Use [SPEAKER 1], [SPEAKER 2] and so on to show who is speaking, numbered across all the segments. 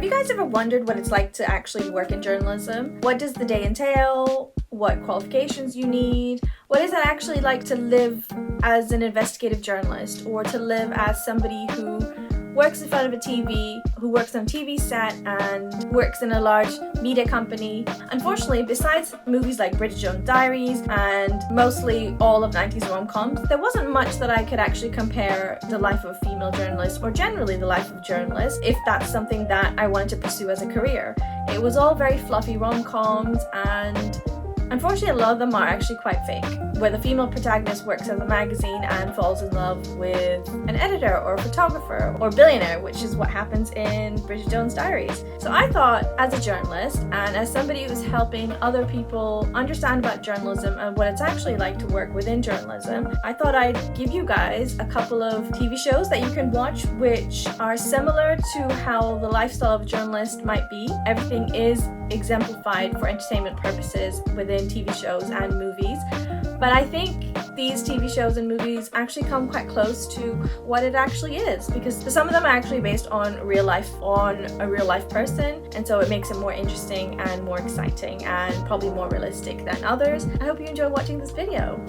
[SPEAKER 1] Have you guys ever wondered what it's like to actually work in journalism? What does the day entail? What qualifications you need? What is it actually like to live as an investigative journalist, or to live as somebody who works in front of a TV, who works on a TV set and works in a large media company? Unfortunately, besides movies like Bridget Jones' Diaries and mostly all of 90s rom-coms, there wasn't much that I could actually compare the life of a female journalist, or generally the life of a journalist, if that's something that I wanted to pursue as a career. It was all very fluffy rom-coms, and unfortunately a lot of them are actually quite fake, where the female protagonist works at a magazine and falls in love with an editor or a photographer or billionaire, which is what happens in Bridget Jones' Diaries. So I thought, as a journalist and as somebody who's helping other people understand about journalism and what it's actually like to work within journalism, I thought I'd give you guys a couple of TV shows that you can watch which are similar to how the lifestyle of a journalist might be. Everything is exemplified for entertainment purposes within TV shows and movies, but I think these TV shows and movies actually come quite close to what it actually is, because some of them are actually based on a real life person, and so it makes it more interesting and more exciting and probably more realistic than others. I hope you enjoy watching this video.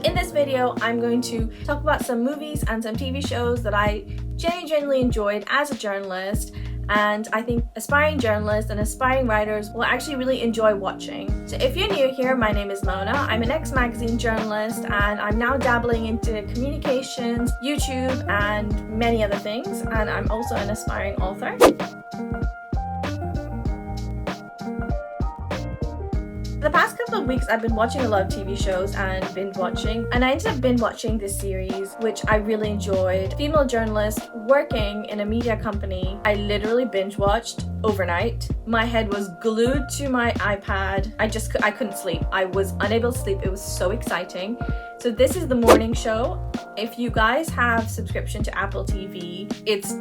[SPEAKER 1] In this video, I'm going to talk about some movies and some TV shows that I genuinely enjoyed as a journalist, and I think aspiring journalists and aspiring writers will actually really enjoy watching. So if you're new here, my name is Mona. I'm an ex-magazine journalist, and I'm now dabbling into communications, YouTube, and many other things, and I'm also an aspiring author. The past couple of weeks I've been watching a lot of TV shows and binge watching, and I ended up binge watching this series which I really enjoyed. Female journalist working in a media company. I literally binge watched overnight. My head was glued to my iPad. I couldn't sleep. I was unable to sleep. It was so exciting. So this is The Morning Show. If you guys have subscription to Apple TV, it's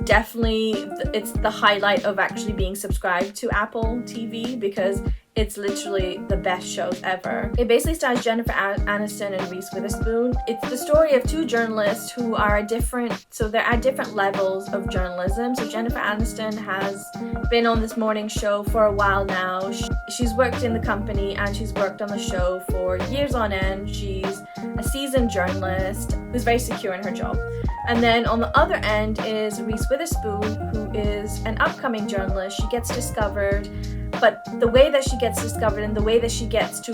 [SPEAKER 1] the highlight of actually being subscribed to Apple TV, because it's literally the best shows ever. It basically stars Jennifer Aniston and Reese Witherspoon. It's the story of two journalists who are they're at different levels of journalism. So Jennifer Aniston has been on this morning show for a while now. She's worked in the company and she's worked on the show for years on end. She's a seasoned journalist who's very secure in her job. And then on the other end is Reese Witherspoon, who is an upcoming journalist. She gets discovered, but the way that she gets discovered and the way that she gets to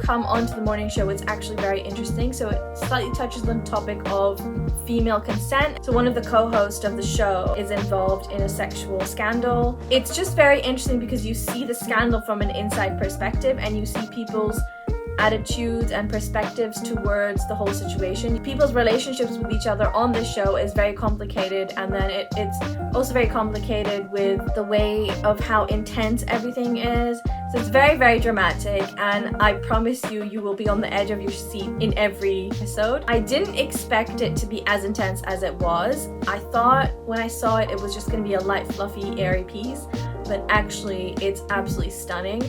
[SPEAKER 1] come onto the morning show is actually very interesting. So it slightly touches on the topic of female consent. So one of the co-hosts of the show is involved in a sexual scandal. It's just very interesting because you see the scandal from an inside perspective, and you see people's attitudes and perspectives towards the whole situation. People's relationships with each other on this show is very complicated, and then it's also very complicated with the way of how intense everything is. So it's very, very dramatic, and I promise you will be on the edge of your seat in every episode. I didn't expect it to be as intense as it was. I thought when I saw it, it was just going to be a light, fluffy, airy piece, but actually it's absolutely stunning.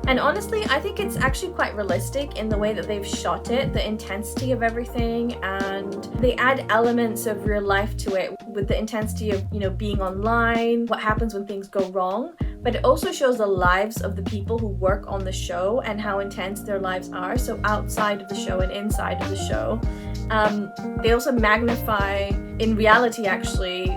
[SPEAKER 1] And honestly, I think it's actually quite realistic in the way that they've shot it, the intensity of everything, and they add elements of real life to it with the intensity of, being online, what happens when things go wrong. But it also shows the lives of the people who work on the show and how intense their lives are, so outside of the show and inside of the show. They also magnify, in reality actually,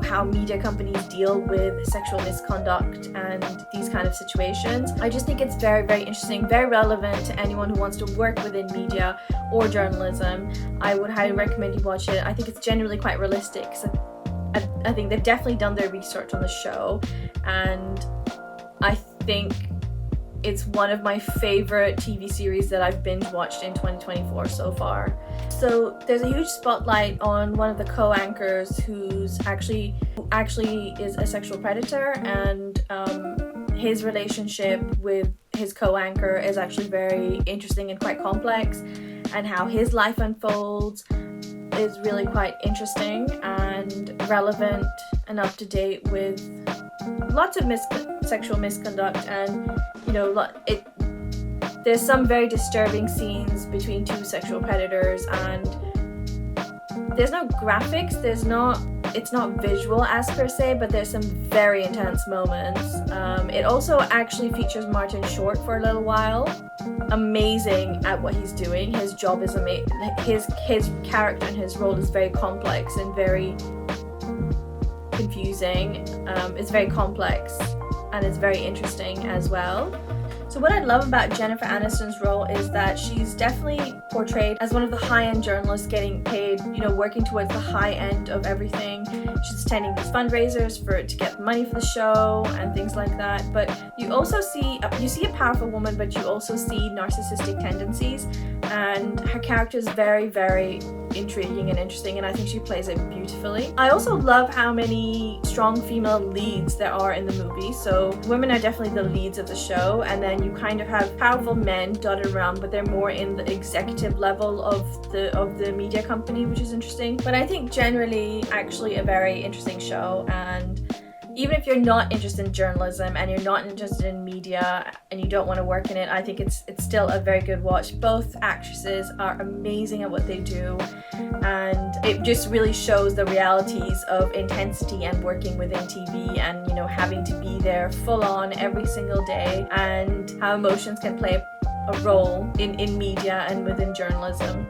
[SPEAKER 1] how media companies deal with sexual misconduct and these kind of situations. I just think it's very, very interesting, very relevant to anyone who wants to work within media or journalism. I would highly recommend you watch it. I think it's generally quite realistic. So I think they've definitely done their research on the show, and I think it's one of my favorite TV series that I've binge watched in 2024 so far. So there's a huge spotlight on one of the co-anchors who actually is a sexual predator, and his relationship with his co-anchor is actually very interesting and quite complex, and how his life unfolds is really quite interesting and relevant and up to date with lots of sexual misconduct, and there's some very disturbing scenes between two sexual predators, and there's no graphics, it's not visual as per se, but there's some very intense moments. It also actually features Martin Short for a little while. Amazing at what he's doing. His job is amazing. His character and his role is very complex and very confusing. It's very complex and it's very interesting as well. So what I love about Jennifer Aniston's role is that she's definitely portrayed as one of the high-end journalists getting paid, you know, working towards the high end of everything. She's attending these fundraisers to get money for the show and things like that. But you also see a powerful woman, but you also see narcissistic tendencies, and her character is very, very intriguing and interesting, and I think she plays it beautifully. I also love how many strong female leads there are in the movie. So women are definitely the leads of the show, and then you kind of have powerful men dotted around, but they're more in the executive level of the media company, which is interesting. But I think generally actually a very interesting show, and even if you're not interested in journalism and you're not interested in media and you don't want to work in it, I think it's still a very good watch. Both actresses are amazing at what they do, and it just really shows the realities of intensity and working within TV, and, you know, having to be there full on every single day, and how emotions can play a role in media and within journalism.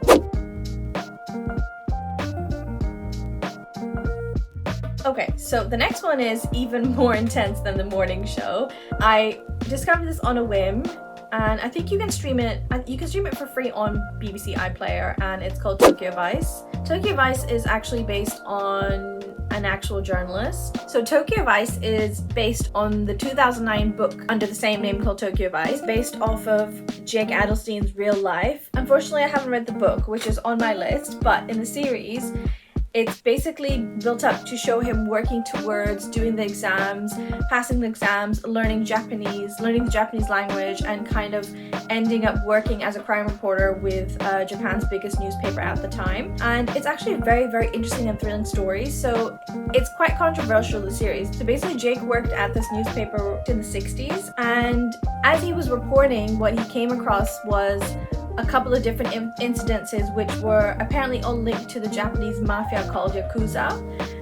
[SPEAKER 1] Okay, so the next one is even more intense than the morning show. I discovered this on a whim, and I think you can stream it. You can stream it for free on BBC iPlayer, and it's called Tokyo Vice. Tokyo Vice is actually based on an actual journalist. So Tokyo Vice is based on the 2009 book under the same name called Tokyo Vice, based off of Jake Adelstein's real life. Unfortunately, I haven't read the book, which is on my list, but in the series, it's basically built up to show him working towards doing the exams, passing the exams, learning the Japanese language, and kind of ending up working as a crime reporter with Japan's biggest newspaper at the time. And it's actually a very, very interesting and thrilling story. So it's quite controversial, the series. So basically Jake worked at this newspaper in the 60s, and as he was reporting, what he came across was a couple of different incidences which were apparently all linked to the Japanese mafia called Yakuza.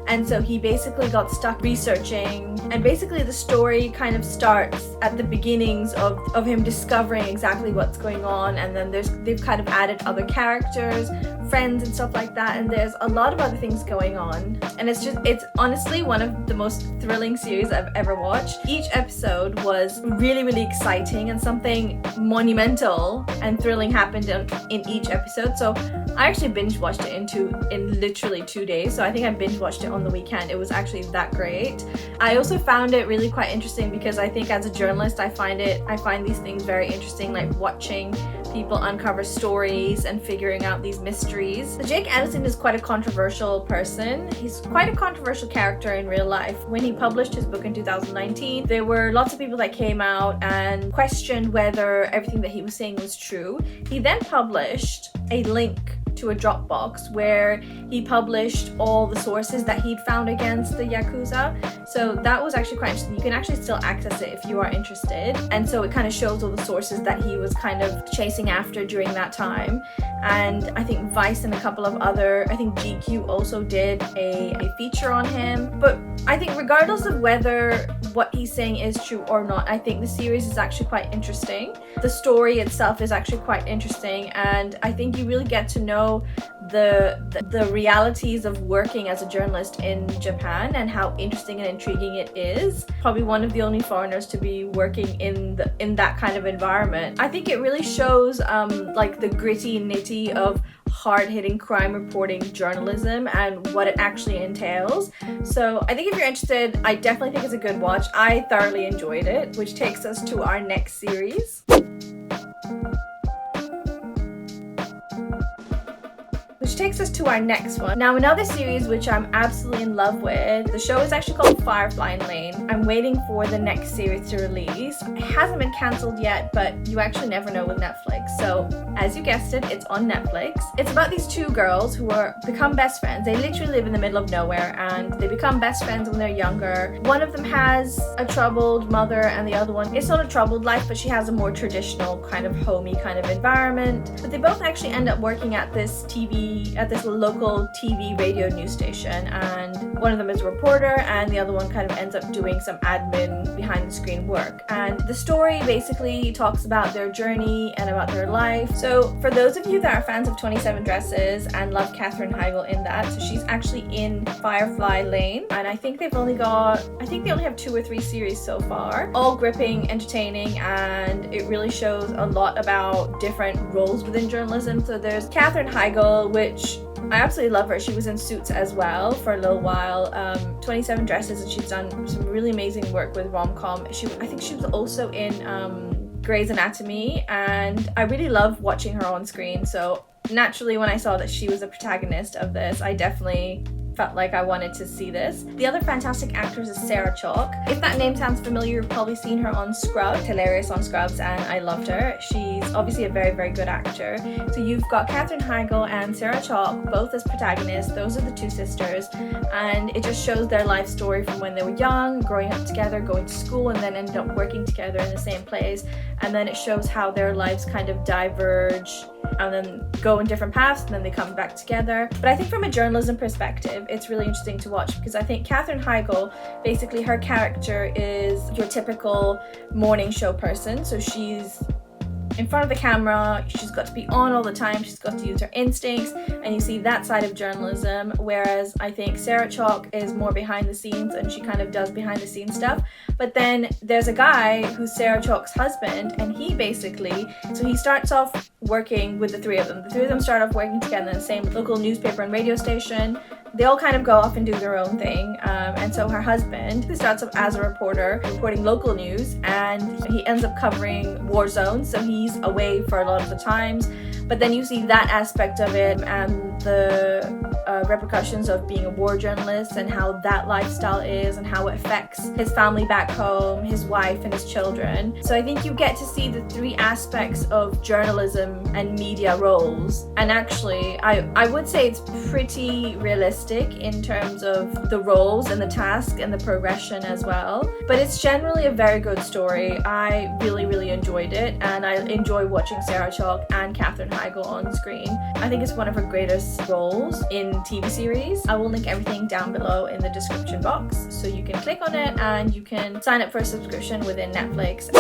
[SPEAKER 1] And so he basically got stuck researching, and basically the story kind of starts at the beginnings of him discovering exactly what's going on, and then they've kind of added other characters, friends and stuff like that, and there's a lot of other things going on, and it's honestly one of the most thrilling series I've ever watched. Each episode was really, really exciting, and something monumental and thrilling happened in each episode. So I actually binge watched it in literally 2 days. So I think I binge watched it on the weekend. It was actually that great. I also found it really quite interesting because I think as a journalist, I find these things very interesting, like watching people uncover stories and figuring out these mysteries. Jake Adelstein is quite a controversial person. He's quite a controversial character in real life. When he published his book in 2019, there were lots of people that came out and questioned whether everything that he was saying was true. He then published a link to a Dropbox where he published all the sources that he'd found against the Yakuza. So that was actually quite interesting. You can actually still access it if you are interested. And so it kind of shows all the sources that he was kind of chasing after during that time. And I think Vice and a couple of other, I think GQ also did a feature on him. But I think regardless of whether what he's saying is true or not, I think the series is actually quite interesting. The story itself is actually quite interesting, and I think you really get to know the realities of working as a journalist in Japan and how interesting and intriguing it is. Probably one of the only foreigners to be working in that kind of environment. I think it really shows like the gritty nitty of hard-hitting crime reporting journalism and what it actually entails. So I think if you're interested, I definitely think it's a good watch. I thoroughly enjoyed it, which takes us to our next series. Which takes us to our next one. Now, another series which I'm absolutely in love with. The show is actually called Firefly Lane. I'm waiting for the next series to release. It hasn't been cancelled yet, but you actually never know with Netflix. So As you guessed it, it's on Netflix. It's about these two girls who become best friends. They literally live in the middle of nowhere and they become best friends when they're younger. One of them has a troubled mother and the other one, it's not a troubled life, but she has a more traditional kind of homey kind of environment. But they both actually end up working at this local TV radio news station, and one of them is a reporter and the other one kind of ends up doing some admin behind the screen work. And the story basically talks about their journey and about their life. So for those of you that are fans of 27 Dresses and love Katherine Heigl in that, so she's actually in Firefly Lane, and I think they only have 2 or 3 series so far, all gripping, entertaining, and it really shows a lot about different roles within journalism. So there's Katherine Heigl, which I absolutely love her. She was in Suits as well for a little while, 27 Dresses, and she's done some really amazing work with rom-com. I think she was also in Grey's Anatomy, and I really love watching her on screen. So naturally, when I saw that she was a protagonist of this, I definitely felt like I wanted to see this. The other fantastic actress is Sarah Chalke. If that name sounds familiar, you've probably seen her on Scrubs. Hilarious on Scrubs, and I loved her. She's obviously a very, very good actor. So you've got Katherine Heigl and Sarah Chalke, both as protagonists. Those are the two sisters, and it just shows their life story from when they were young, growing up together, going to school, and then ended up working together in the same place. And then it shows how their lives kind of diverge and then go in different paths, and then they come back together. But I think from a journalism perspective, it's really interesting to watch, because I think Katherine Heigl, basically her character is your typical morning show person. So she's in front of the camera, she's got to be on all the time, she's got to use her instincts, and you see that side of journalism. Whereas I think Sarah Chalke is more behind the scenes, and she kind of does behind the scenes stuff. But then there's a guy who's Sarah Chalke's husband, and he starts off working with the three of them. The three of them start off working together in the same local newspaper and radio station. They all kind of go off and do their own thing. And so her husband, who starts off as a reporter, reporting local news, and he ends up covering war zones, so he's away for a lot of the times. But then you see that aspect of it and the repercussions of being a war journalist and how that lifestyle is and how it affects his family back home, his wife and his children. So I think you get to see the 3 aspects of journalism and media roles. And actually, I would say it's pretty realistic in terms of the roles and the task and the progression as well. But it's generally a very good story. I really, really enjoyed it, and I enjoy watching Sarah Chalke and Katherine Heigl on screen. I think it's one of her greatest roles in TV series. I will link everything down below in the description box, so you can click on it and you can sign up for a subscription within Netflix.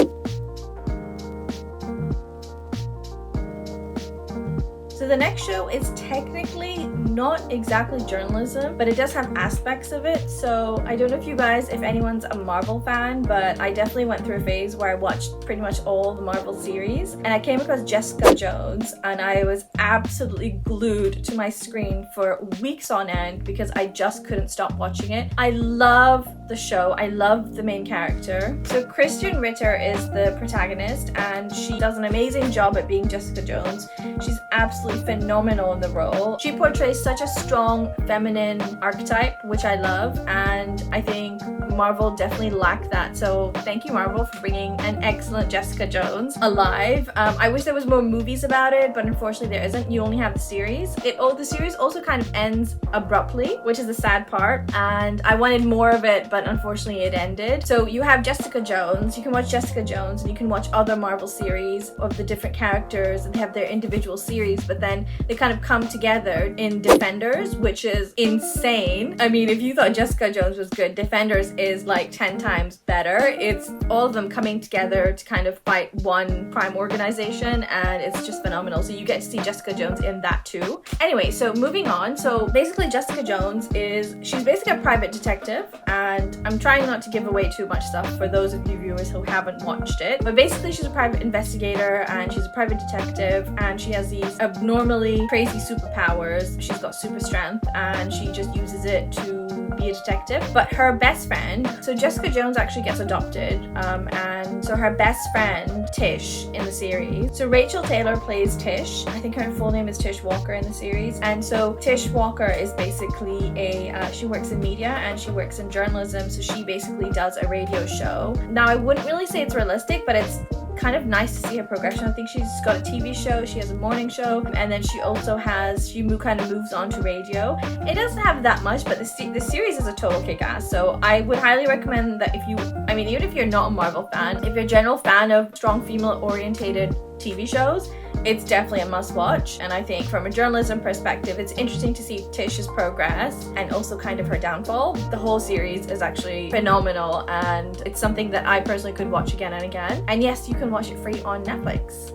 [SPEAKER 1] So the next show is technically not exactly journalism, but it does have aspects of it. So I don't know if anyone's a Marvel fan, but I definitely went through a phase where I watched pretty much all the Marvel series, and I came across Jessica Jones, and I was absolutely glued to my screen for weeks on end because I just couldn't stop watching it. I love the show. I love the main character. So Kristen Ritter is the protagonist, and she does an amazing job at being Jessica Jones. She's absolutely phenomenal in the role. She portrays such a strong feminine archetype, which I love, and I think Marvel definitely lacked that. So thank you, Marvel, for bringing an excellent Jessica Jones alive. I wish there was more movies about it, but unfortunately there isn't. You only have the series. The series also kind of ends abruptly, which is the sad part, and I wanted more of it, but unfortunately it ended. So you have Jessica Jones. You can watch Jessica Jones, and you can watch other Marvel series of the different characters, and they have their individual series, but then they kind of come together in Defenders, which is insane. I mean, if you thought Jessica Jones was good, Defenders is like 10 times better. It's all of them coming together to kind of fight one crime organization, and it's just phenomenal. So you get to see Jessica Jones in that too. Anyway, so moving on. So basically Jessica Jones she's basically a private detective, and I'm trying not to give away too much stuff for those of you viewers who haven't watched it, but basically she's a private investigator and she's a private detective, and she has these abnormally crazy superpowers. She's got super strength, and she just uses it to be a detective. But her best friend, so Jessica Jones actually gets adopted, and so her best friend Tish in the series, so Rachel Taylor plays Tish. I think her full name is Tish Walker in the series, and so Tish Walker is basically she works in media and she works in journalism journalism, so she basically does a radio show. Now, I wouldn't really say it's realistic, but it's kind of nice to see her progression. I think she's got a TV show, she has a morning show, and then she also has, kind of moves on to radio. It doesn't have that much, but the series is a total kick-ass, so I would highly recommend that if you, I mean, even if you're not a Marvel fan, if you're a general fan of strong female-orientated TV shows, it's definitely a must-watch. And I think from a journalism perspective, it's interesting to see Tish's progress and also kind of her downfall. The whole series is actually phenomenal, and it's something that I personally could watch again and again. And yes, you can watch it free on Netflix.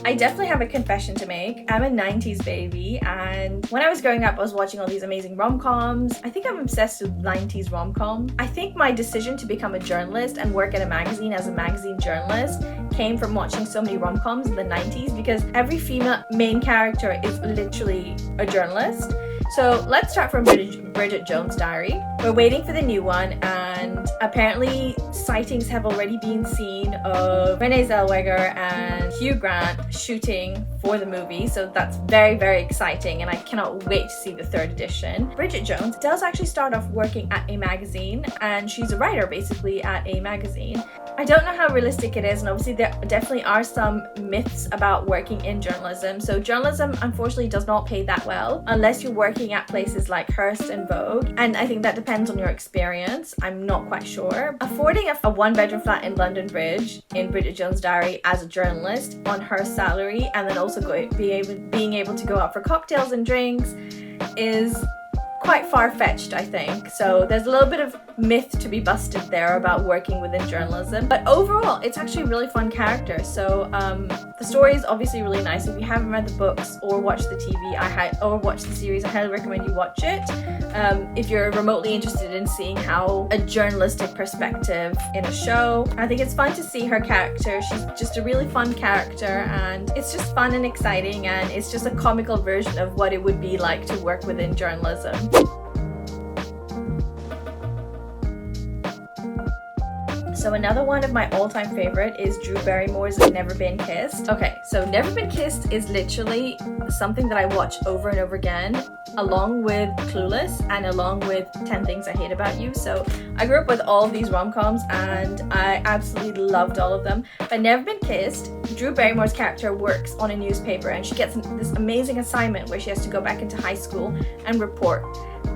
[SPEAKER 1] I definitely have a confession to make. I'm a 90s baby, and when I was growing up, I was watching all these amazing rom-coms. I think I'm obsessed with 90s rom-com. I think my decision to become a journalist and work at a magazine as a magazine journalist came from watching so many rom-coms in the 90s, because every female main character is literally a journalist. So let's start from Bridget Jones' Diary. We're waiting for the new one, and apparently sightings have already been seen of Renee Zellweger and Hugh Grant shooting for the movie, so that's very, very exciting, and I cannot wait to see the 3rd edition. Bridget Jones does actually start off working at a magazine, and she's a writer basically at a magazine. I don't know how realistic it is, and obviously there definitely are some myths about working in journalism. So journalism unfortunately does not pay that well unless you're working at places like Hearst and Vogue, and I think that depends on your experience. I'm not quite sure. Affording a 1-bedroom flat in London Bridge in Bridget Jones' Diary as a journalist on her salary, and then also being able to go out for cocktails and drinks, is quite far-fetched, I think. So there's a little bit of myth to be busted there about working within journalism, but overall it's actually a really fun character. So the story is obviously really nice. If you haven't read the books or watched the TV or watched the series, I highly recommend you watch it. If you're remotely interested in seeing how a journalistic perspective in a show, I think it's fun to see her character. She's just a really fun character, and it's just fun and exciting, and it's just a comical version of what it would be like to work within journalism. So another one of my all-time favorite is Drew Barrymore's Never Been Kissed. Okay, so Never Been Kissed is literally something that I watch over and over again, along with Clueless and along with 10 Things I Hate About You. So I grew up with all of these rom-coms, and I absolutely loved all of them. But Never Been Kissed, Drew Barrymore's character works on a newspaper, and she gets this amazing assignment where she has to go back into high school and report.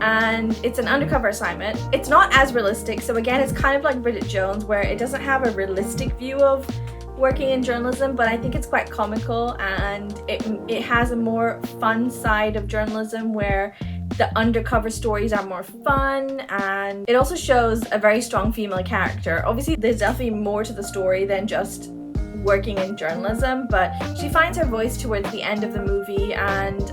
[SPEAKER 1] And it's an undercover assignment. It's not as realistic, so again, it's kind of like Bridget Jones, where it doesn't have a realistic view of working in journalism, but I think it's quite comical, and it has a more fun side of journalism where the undercover stories are more fun, and it also shows a very strong female character. Obviously, there's definitely more to the story than just working in journalism, but she finds her voice towards the end of the movie, and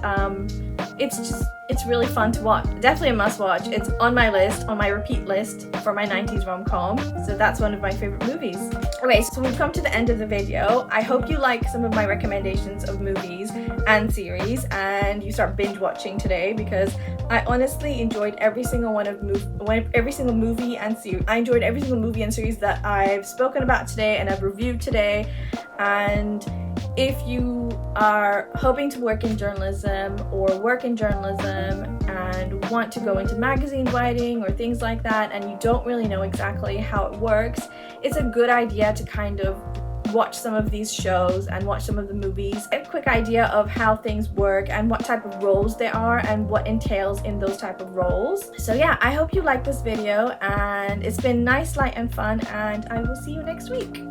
[SPEAKER 1] it's really fun to watch. Definitely a must watch. It's on my list, on my repeat list for my 90s rom-com, so that's one of my favorite movies. Okay, so we've come to the end of the video. I hope you like some of my recommendations of movies and series, and you start binge watching today, because I honestly enjoyed every single movie and series. I enjoyed every single movie and series that I've spoken about today and I've reviewed today. And if you are hoping to work in journalism or work in journalism and want to go into magazine writing or things like that, and you don't really know exactly how it works, it's a good idea to kind of watch some of these shows and watch some of the movies, get a quick idea of how things work and what type of roles there are and what entails in those type of roles. So yeah, I hope you like this video, and it's been nice, light and fun, and I will see you next week.